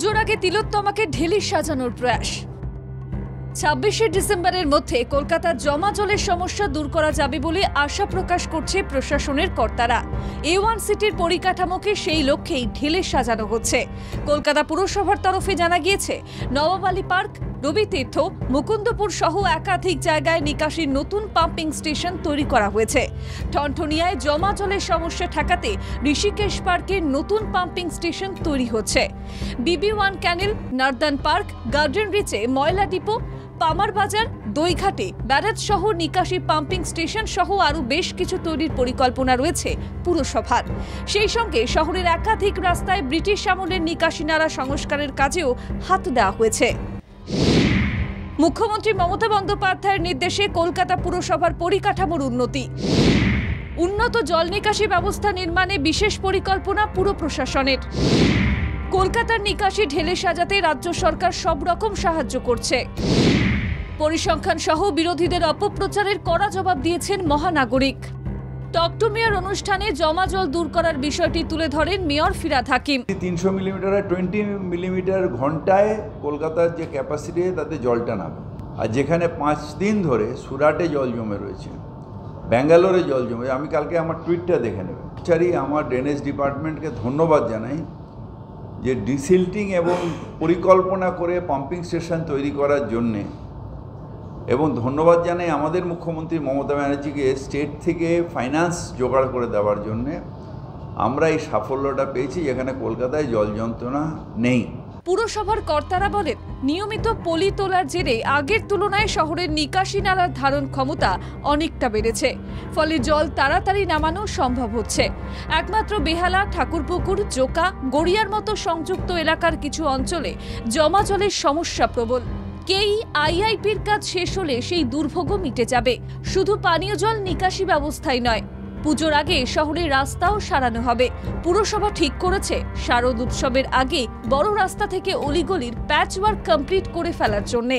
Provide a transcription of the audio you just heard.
পুজোর আগে তিলোত্তমাকে ঢেলে সাজানোর প্রয়াস। ২৬শে ডিসেম্বরের মধ্যে কলকাতার জমা জলের সমস্যা দূর করা যাবে বলে আশা প্রকাশ করছে প্রশাসনের কর্তারা। A1 সিটির পরিকাঠামোকে সেই লক্ষ্যেই ঢেলে সাজানো হচ্ছে। কলকাতা পুরসভার তরফে জানা গিয়েছে, নবাবালি পার্ক, রবিতীর্থ, মুকুন্দপুর সহ একাধিক জায়গায় নিকাশির নতুন পাম্পিং স্টেশন তৈরি করা হয়েছে। ঠনঠনিয়ায় জমা জলের সমস্যা ঠেকাতে ঋষিকেশ পার্কের নতুন পাম্পিং স্টেশন তৈরি হচ্ছে। BB1 ক্যানেল, নার্দান পার্ক, গার্ডেন রিচে ময়লা ডিপো, পামার বাজার, দইঘাটে ব্যারাজ সহ নিকাশি পাম্পিং স্টেশন সহ আরও বেশ কিছু তৈরির পরিকল্পনা রয়েছে পুরসভার। সেই সঙ্গে শহরের একাধিক রাস্তায় ব্রিটিশ আমলের নিকাশি নালা সংস্কারের কাজেও হাত দেওয়া হয়েছে। মুখ্যমন্ত্রী মমতা বন্দ্যোপাধ্যায়ের নির্দেশে কলকাতা পুরসভার পরিকাঠামোর উন্নত জল নিকাশি ব্যবস্থা নির্মাণে বিশেষ পরিকল্পনা পুর প্রশাসনের। কলকাতার নিকাশি ঢেলে সাজাতে রাজ্য সরকার সব রকম সাহায্য করছে। পরিসংখ্যান সহ বিরোধীদের অপপ্রচারের কড়া জবাব দিয়েছেন মহানাগরিক। টক টু মেয়র অনুষ্ঠানে জমা জল দূর করার বিষয়টি তুলে ধরেন mayor Firhad Hakim. 300 millimetre 20 millimetre ঘন্টায় কলকাতার যে ক্যাপাসিটি তাতে জলটা নামে। আর যেখানে 5 দিন ধরে সুরাটে জল জমে রয়েছে, ব্যাঙ্গালোরে জল জমে, আমি কালকে আমার টুইটটা দেখে নেব। আমার ড্রেনেজ ডিপার্টমেন্টকে ধন্যবাদ জানাই যে ডিসিল্টিং এবং পরিকল্পনা করে পাম্পিং স্টেশন তৈরি করার জন্যে, এবং ধন্যবাদ জানাই আমাদের মুখ্যমন্ত্রী মমতা ব্যানার্জিকে স্টেট থেকে ফাইন্যান্স জোগাড় করে দেওয়ার জন্যে। আমরা এই সাফল্যটা পেয়েছি যেখানে কলকাতায় জল যন্ত্রণা নেই। পুরসভার কর্তারা বলেন, নিয়মিত পলি তোলার জেরে আগের তুলনায় শহরের নিকাশি নালার ধারণ ক্ষমতা অনেকটা বেড়েছে, ফলে জল তাড়াতাড়ি নামানো সম্ভব হচ্ছে। একমাত্র বেহালা, ঠাকুরপুকুর, জোকা, গড়িয়ার মতো সংযুক্ত এলাকার কিছু অঞ্চলে জমা জলের সমস্যা প্রবল। আইআইপির কাজ শেষ হলে সেই দুর্ভোগও মিটে যাবে। শুধু পানীয় জল নিকাশি ব্যবস্থাই নয়, পুজোর আগে শহরের রাস্তাও সারানো হবে। পুরসভা ঠিক করেছে শারদ উৎসবের আগে বড় রাস্তা থেকে অলিগলির প্যাচওয়ার্ক কমপ্লিট করে ফেলার জন্যে।